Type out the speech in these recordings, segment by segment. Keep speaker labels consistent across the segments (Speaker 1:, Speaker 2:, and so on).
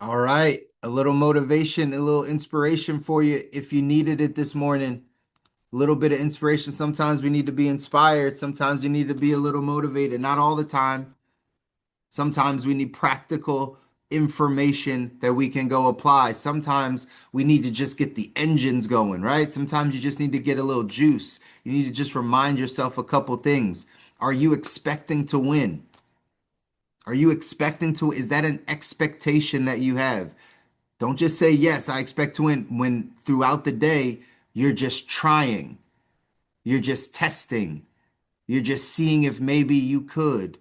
Speaker 1: All right, a little motivation, a little inspiration for you if you needed it this morning. A little bit of inspiration. Sometimes we need to be inspired. Sometimes we need to be a little motivated. Not all the time. Sometimes we need practical information that we can go apply. Sometimes we need to just get the engines going, right? Sometimes you just need to get a little juice. You need to just remind yourself a couple things. Are you expecting to win? Are you expecting to? Is that an expectation that you have? Don't just say, yes, I expect to win when throughout the day you're just trying, you're just testing, you're just seeing if maybe you could.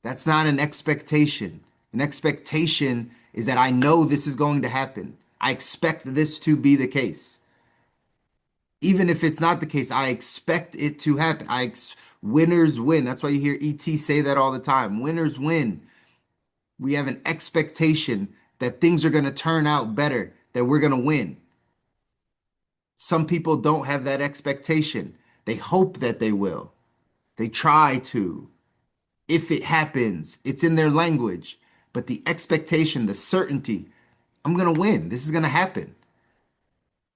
Speaker 1: That's not an expectation. An expectation is that I know this is going to happen. I expect this to be the case. Even if it's not the case, I expect it to happen. Winners win. That's why you hear ET say that all the time. Winners win. We have an expectation that things are going to turn out better, that we're going to win. Some people don't have that expectation. They hope that they will. They try to. If it happens, it's in their language. But the expectation, the certainty, I'm going to win. This is going to happen.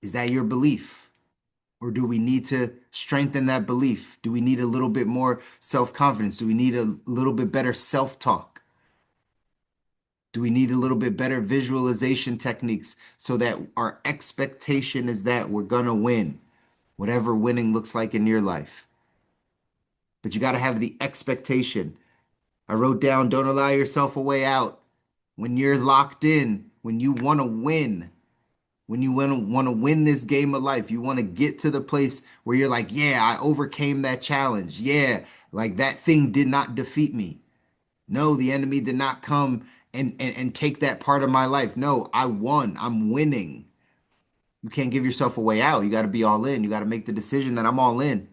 Speaker 1: Is that your belief? Or do we need to strengthen that belief? Do we need a little bit more self-confidence? Do we need a little bit better self-talk? Do we need a little bit better visualization techniques so that our expectation is that we're going to win, whatever winning looks like in your life? But you got to have the expectation. I wrote down, don't allow yourself a way out. When you're locked in, when you want to win, when you want to win this game of life, you want to get to the place where you're like, yeah, I overcame that challenge. Yeah, like that thing did not defeat me. No, the enemy did not come and take that part of my life. No, I won. I'm winning. You can't give yourself a way out. You got to be all in. You got to make the decision that I'm all in.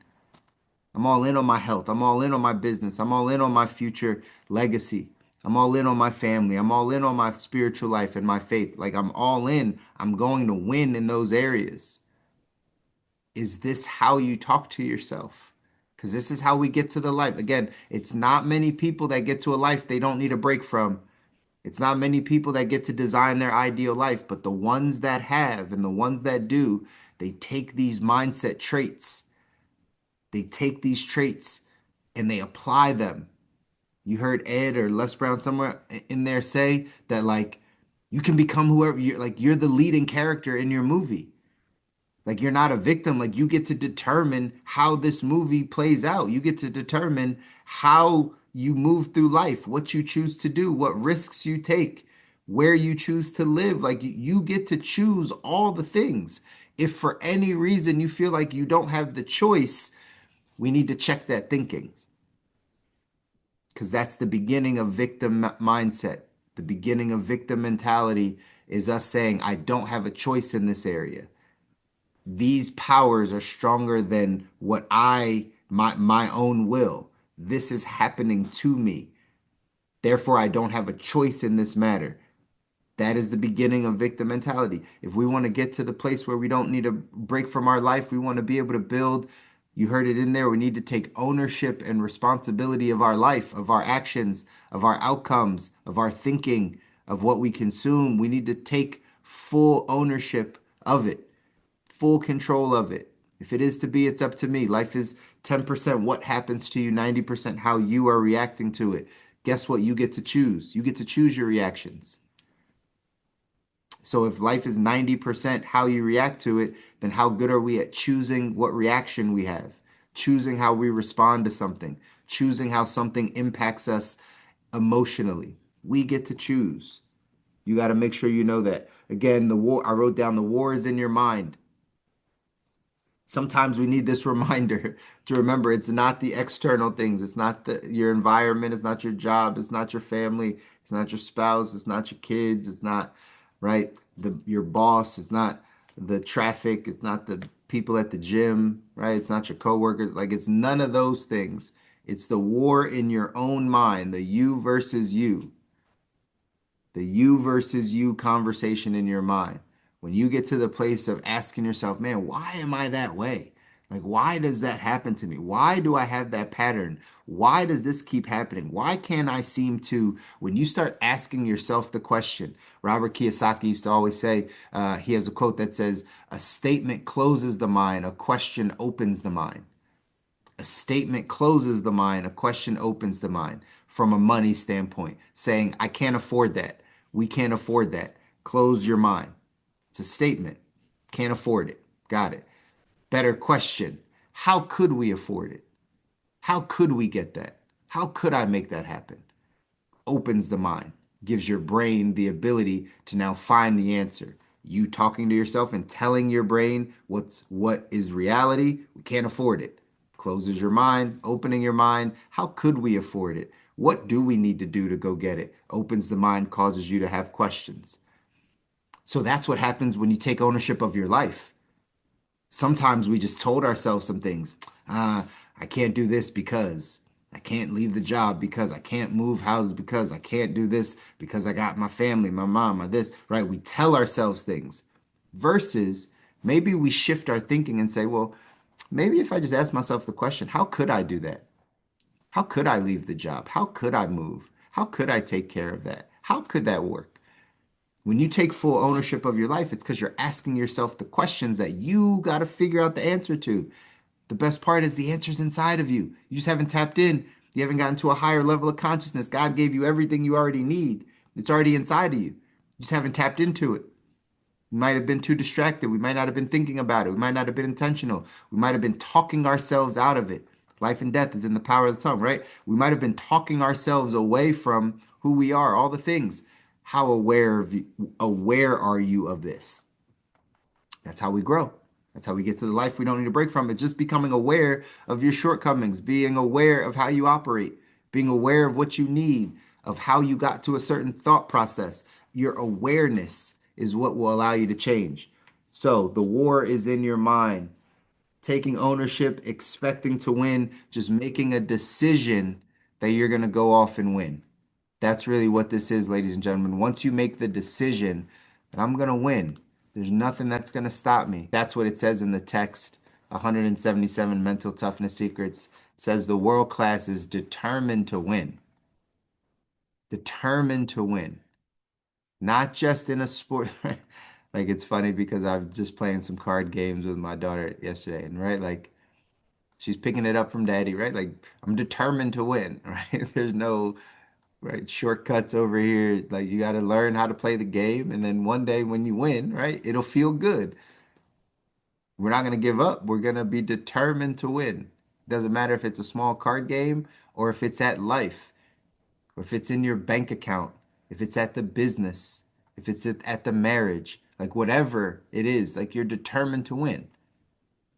Speaker 1: I'm all in on my health. I'm all in on my business. I'm all in on my future legacy. I'm all in on my family. I'm all in on my spiritual life and my faith. Like I'm all in. I'm going to win in those areas. Is this how you talk to yourself? Because this is how we get to the life. Again, it's not many people that get to a life they don't need a break from. It's not many people that get to design their ideal life, but the ones that have and the ones that do, they take these mindset traits. They take these traits and they apply them. You heard Ed or Les Brown somewhere in there say that like you can become whoever you're like you're the leading character in your movie. Like you're not a victim, like you get to determine how this movie plays out. You get to determine how you move through life, what you choose to do, what risks you take, where you choose to live. Like you get to choose all the things. If for any reason you feel like you don't have the choice, we need to check that thinking because that's the beginning of victim mindset. The beginning of victim mentality is us saying, I don't have a choice in this area. These powers are stronger than what my own will. This is happening to me. Therefore, I don't have a choice in this matter. That is the beginning of victim mentality. If we want to get to the place where we don't need a break from our life, we want to be able to build, you heard it in there, we need to take ownership and responsibility of our life, of our actions, of our outcomes, of our thinking, of what we consume. We need to take full ownership of it, full control of it. If it is to be, it's up to me. Life is 10% what happens to you, 90% how you are reacting to it. Guess what? You get to choose. You get to choose your reactions. So if life is 90% how you react to it, then how good are we at choosing what reaction we have, choosing how we respond to something, choosing how something impacts us emotionally? We get to choose. You got to make sure you know that. Again, the war, I wrote down the war is in your mind. Sometimes we need this reminder to remember it's not the external things. It's not your environment. It's not your job. It's not your family. It's not your spouse. It's not your kids. It's not, right? Your boss. It's not the traffic. It's not the people at the gym, right? It's not your coworkers. Like it's none of those things. It's the war in your own mind, the you versus you, the you versus you conversation in your mind. When you get to the place of asking yourself, man, why am I that way? Like, why does that happen to me? Why do I have that pattern? Why does this keep happening? Why can't I seem to, when you start asking yourself the question, Robert Kiyosaki used to always say, he has a quote that says, a statement closes the mind, a question opens the mind. A statement closes the mind, a question opens the mind from a money standpoint, saying, I can't afford that. We can't afford that. Close your mind. It's a statement. Can't afford it. Got it. Better question. How could we afford it? How could we get that? How could I make that happen? Opens the mind, gives your brain the ability to now find the answer. You talking to yourself and telling your brain what is reality, we can't afford it. Closes your mind, opening your mind. How could we afford it? What do we need to do to go get it? Opens the mind, causes you to have questions. So that's what happens when you take ownership of your life. Sometimes we just told ourselves some things. I can't do this because I can't leave the job because I can't move houses because I can't do this because I got my family, my mom, my this, right? We tell ourselves things versus maybe we shift our thinking and say, well, maybe if I just ask myself the question, how could I do that? How could I leave the job? How could I move? How could I take care of that? How could that work? When you take full ownership of your life, it's because you're asking yourself the questions that you got to figure out the answer to. The best part is the answer's inside of you. You just haven't tapped in. You haven't gotten to a higher level of consciousness. God gave you everything you already need. It's already inside of you. You just haven't tapped into it. We might have been too distracted. We might not have been thinking about it. We might not have been intentional. We might have been talking ourselves out of it. Life and death is in the power of the tongue, right? We might have been talking ourselves away from who we are, all the things. How aware are you of this? That's how we grow. That's how we get to the life we don't need to break from. It's just becoming aware of your shortcomings, being aware of how you operate, being aware of what you need, of how you got to a certain thought process. Your awareness is what will allow you to change. So the war is in your mind. Taking ownership, expecting to win, just making a decision that you're going to go off and win. That's really what this is, ladies and gentlemen. Once you make the decision that I'm going to win, there's nothing that's going to stop me. That's what it says in the text, 177 Mental Toughness Secrets. It says the world class is determined to win. Determined to win. Not just in a sport. Like it's funny because I'm just playing some card games with my daughter yesterday, and right, like she's picking it up from daddy, right? Like I'm determined to win, right? There's no right shortcuts over here. Like you got to learn how to play the game, and then one day when you win, right, it'll feel good. We're not going to give up. We're going to be determined to win. Doesn't matter if it's a small card game or if it's at life, or if it's in your bank account, if it's at the business, if it's at the marriage, like whatever it is, like you're determined to win.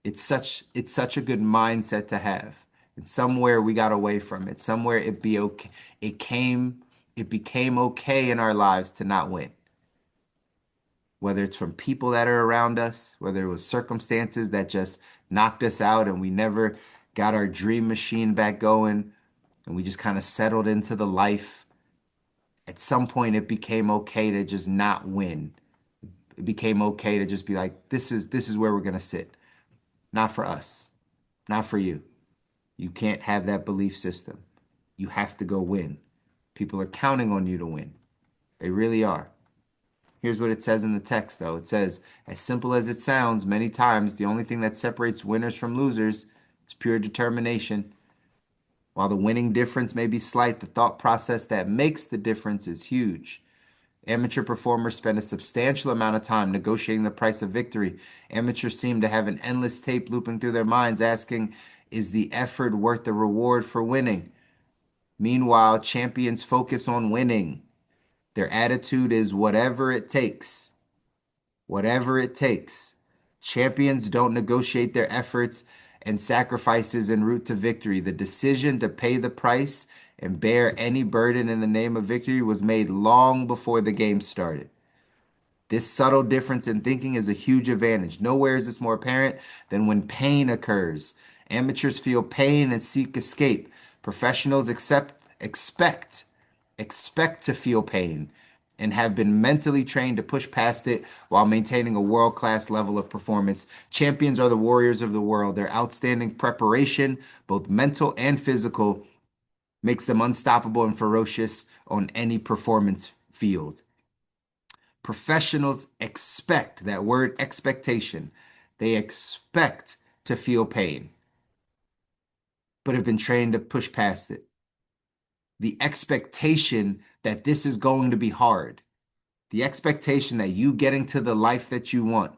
Speaker 1: It's such a good mindset to have. And somewhere we got away from it. Somewhere it be okay. It became okay in our lives to not win. Whether it's from people that are around us, whether it was circumstances that just knocked us out and we never got our dream machine back going and we just kind of settled into the life. At some point it became okay to just not win. It became okay to just be like, this is where we're gonna sit. Not for us, not for you. You can't have that belief system. You have to go win. People are counting on you to win. They really are. Here's what it says in the text, though. It says, as simple as it sounds, many times the only thing that separates winners from losers is pure determination. While the winning difference may be slight, the thought process that makes the difference is huge. Amateur performers spend a substantial amount of time negotiating the price of victory. Amateurs seem to have an endless tape looping through their minds asking, is the effort worth the reward for winning? Meanwhile, champions focus on winning. Their attitude is whatever it takes. Whatever it takes. Champions don't negotiate their efforts and sacrifices en route to victory. The decision to pay the price and bear any burden in the name of victory was made long before the game started. This subtle difference in thinking is a huge advantage. Nowhere is this more apparent than when pain occurs. Amateurs feel pain and seek escape. Professionals expect to feel pain and have been mentally trained to push past it while maintaining a world-class level of performance. Champions are the warriors of the world. Their outstanding preparation, both mental and physical, makes them unstoppable and ferocious on any performance field. Professionals expect, that word expectation, they expect to feel pain, but have been trained to push past it. The expectation that this is going to be hard, the expectation that you getting to the life that you want,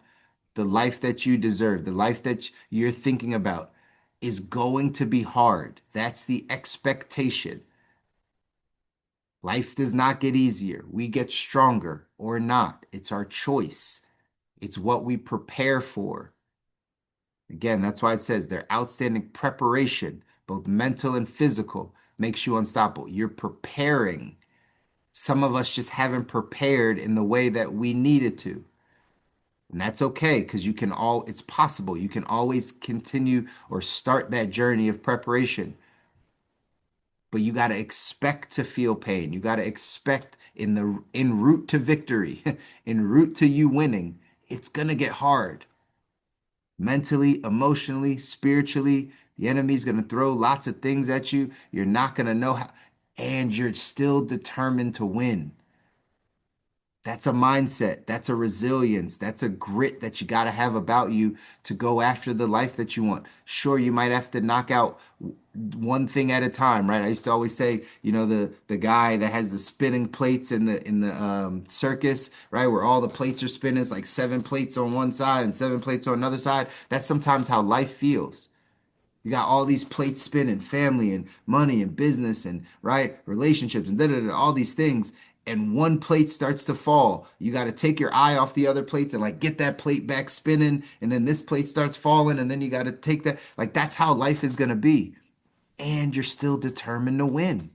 Speaker 1: the life that you deserve, the life that you're thinking about is going to be hard. That's the expectation. Life does not get easier. We get stronger or not. It's our choice. It's what we prepare for. Again, that's why it says their outstanding preparation, both mental and physical, makes you unstoppable. You're preparing. Some of us just haven't prepared in the way that we needed to. And that's okay because it's possible. You can always continue or start that journey of preparation. But you got to expect to feel pain. You got to expect in route to victory, en route to you winning, it's going to get hard. Mentally, emotionally, spiritually, the enemy's going to throw lots of things at you. You're not going to know how, and you're still determined to win. That's a mindset. That's a resilience. That's a grit that you got to have about you to go after the life that you want. Sure, you might have to knock out one thing at a time, right? I used to always say, the guy that has the spinning plates in the circus, right, where all the plates are spinning, it's like seven plates on one side and seven plates on another side. That's sometimes how life feels. You got all these plates spinning, family and money and business and right relationships and all these things. And one plate starts to fall. You got to take your eye off the other plates and like get that plate back spinning. And then this plate starts falling. And then you got to take that. Like that's how life is going to be. And you're still determined to win.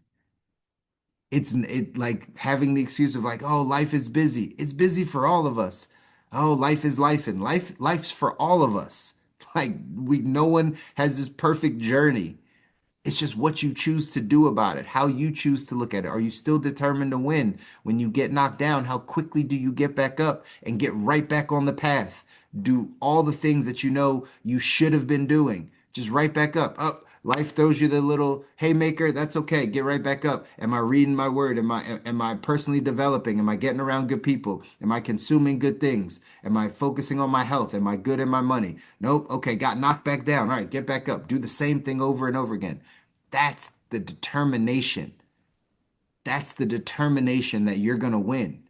Speaker 1: It like having the excuse of like, oh, life is busy. It's busy for all of us. Oh, life is life and life's for all of us. Like no one has this perfect journey. It's just what you choose to do about it, how you choose to look at it. Are you still determined to win? When you get knocked down, how quickly do you get back up and get right back on the path? Do all the things that you know you should have been doing. Just right back up. Up. Life throws you the little haymaker. That's okay. Get right back up. Am I reading my word? Am I personally developing? Am I getting around good people? Am I consuming good things? Am I focusing on my health? Am I good in my money? Nope. Okay, got knocked back down. All right, get back up. Do the same thing over and over again. That's the determination. That's the determination that you're going to win.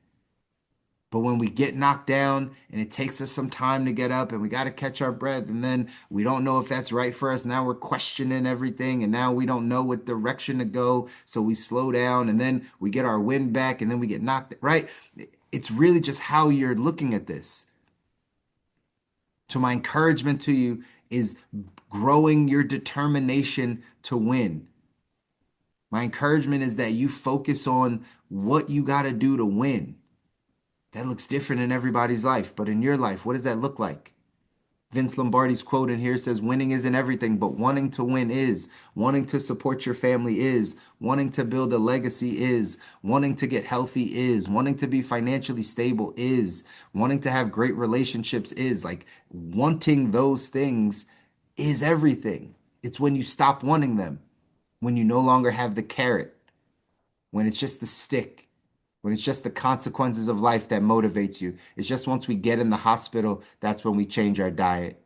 Speaker 1: But when we get knocked down and it takes us some time to get up and we got to catch our breath and then we don't know if that's right for us. Now we're questioning everything and now we don't know what direction to go. So we slow down and then we get our wind back and then we get knocked, right? It's really just how you're looking at this. So my encouragement to you is growing your determination to win. My encouragement is that you focus on what you got to do to win. That looks different in everybody's life, but in your life, what does that look like? Vince Lombardi's quote in here says, winning isn't everything, but wanting to win is. Wanting to support your family is. Wanting to build a legacy is. Wanting to get healthy is. Wanting to be financially stable is. Wanting to have great relationships is. Like wanting those things is everything. It's when you stop wanting them, when you no longer have the carrot, when it's just the stick, when it's just the consequences of life that motivates you. It's just once we get in the hospital, that's when we change our diet.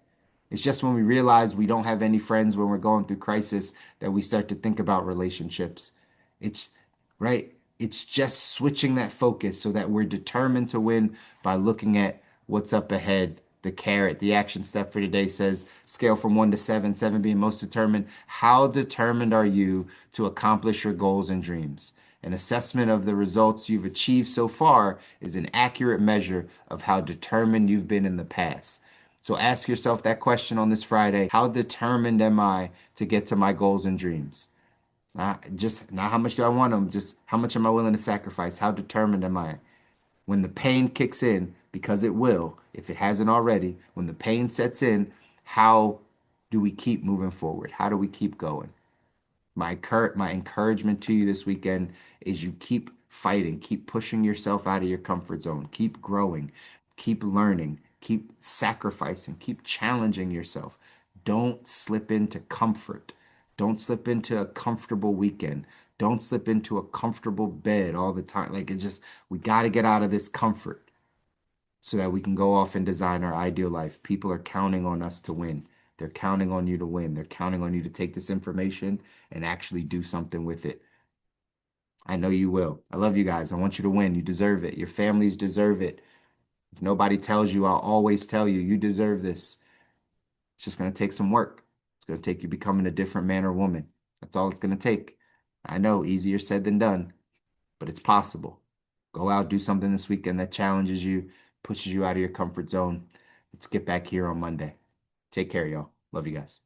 Speaker 1: It's just when we realize we don't have any friends when we're going through crisis that we start to think about relationships. It's right. It's just switching that focus so that we're determined to win by looking at what's up ahead. The carrot, the action step for today says scale from 1 to 7, 7 being most determined. How determined are you to accomplish your goals and dreams? An assessment of the results you've achieved so far is an accurate measure of how determined you've been in the past. So ask yourself that question on this Friday. How determined am I to get to my goals and dreams? Not how much do I want them, just how much am I willing to sacrifice? How determined am I? When the pain kicks in, because it will, if it hasn't already, when the pain sets in, how do we keep moving forward? How do we keep going? My encouragement to you this weekend is you keep fighting, keep pushing yourself out of your comfort zone, keep growing, keep learning, keep sacrificing, keep challenging yourself. Don't slip into comfort. Don't slip into a comfortable weekend. Don't slip into a comfortable bed all the time. Like it just, we got to get out of this comfort so that we can go off and design our ideal life. People are counting on us to win. They're counting on you to win. They're counting on you to take this information and actually do something with it. I know you will. I love you guys. I want you to win. You deserve it. Your families deserve it. If nobody tells you, I'll always tell you, you deserve this. It's just going to take some work. It's going to take you becoming a different man or woman. That's all it's going to take. I know, easier said than done, but it's possible. Go out, do something this weekend that challenges you, pushes you out of your comfort zone. Let's get back here on Monday. Take care, y'all. Love you guys.